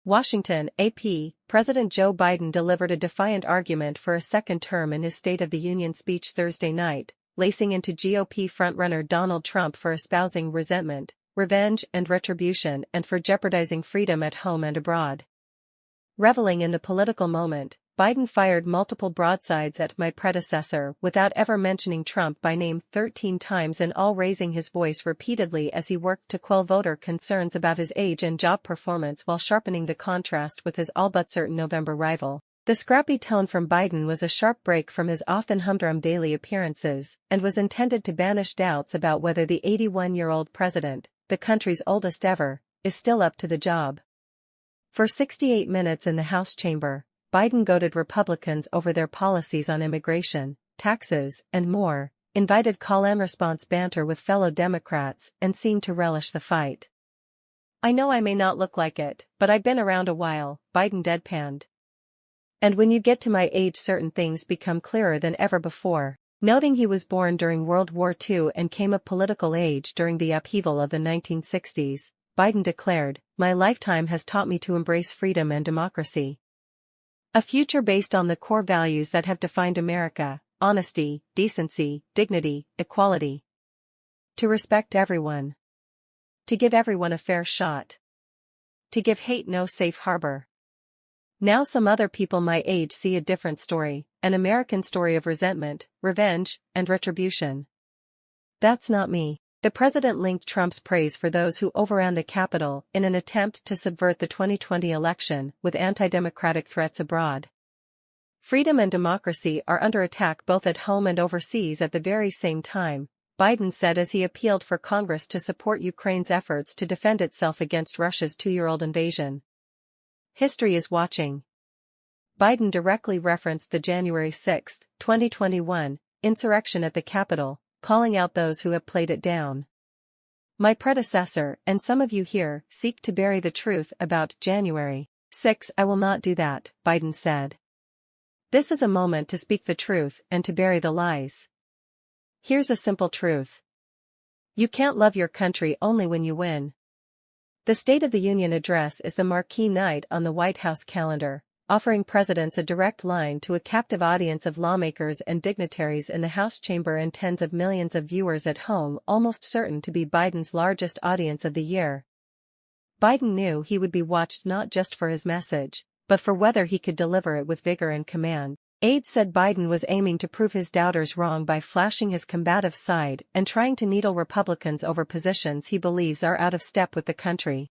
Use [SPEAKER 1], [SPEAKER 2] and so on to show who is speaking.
[SPEAKER 1] Washington, AP, President Joe Biden delivered a defiant argument for a second term in his State of the Union speech Thursday night, lacing into GOP frontrunner Donald Trump for espousing resentment, revenge and retribution and for jeopardizing freedom at home and abroad. Reveling in the political moment, Biden fired multiple broadsides at my predecessor without ever mentioning Trump by name 13 times, and all raising his voice repeatedly as he worked to quell voter concerns about his age and job performance while sharpening the contrast with his all-but-certain November rival. The scrappy tone from Biden was a sharp break from his often humdrum daily appearances and was intended to banish doubts about whether the 81-year-old president, the country's oldest ever, is still up to the job. For 68 minutes in the House chamber, Biden goaded Republicans over their policies on immigration, taxes, and more, invited call-and-response banter with fellow Democrats, and seemed to relish the fight. "I know I may not look like it, but I've been around a while," Biden deadpanned. "And when you get to my age, certain things become clearer than ever before," noting he was born during World War II and came of political age during the upheaval of the 1960s, Biden declared, "My lifetime has taught me to embrace freedom and democracy. A future based on the core values that have defined America: honesty, decency, dignity, equality. To respect everyone. To give everyone a fair shot. To give hate no safe harbor." Now some other people my age see a different story, an American story of resentment, revenge, and retribution. That's not me. The president linked Trump's praise for those who overran the Capitol in an attempt to subvert the 2020 election with anti-democratic threats abroad. Freedom and democracy are under attack both at home and overseas at the very same time, Biden said as he appealed for Congress to support Ukraine's efforts to defend itself against Russia's two-year-old invasion. History is watching. Biden directly referenced the January 6, 2021, insurrection at the Capitol, calling out those who have played it down. "My predecessor, and some of you here, seek to bury the truth about January 6. I will not do that," Biden said. "This is a moment to speak the truth and to bury the lies. Here's a simple truth. You can't love your country only when you win." The State of the Union address is the marquee night on the White House calendar, offering presidents a direct line to a captive audience of lawmakers and dignitaries in the House chamber and tens of millions of viewers at home, almost certain to be Biden's largest audience of the year. Biden knew he would be watched not just for his message, but for whether he could deliver it with vigor and command. Aides said Biden was aiming to prove his doubters wrong by flashing his combative side and trying to needle Republicans over positions he believes are out of step with the country.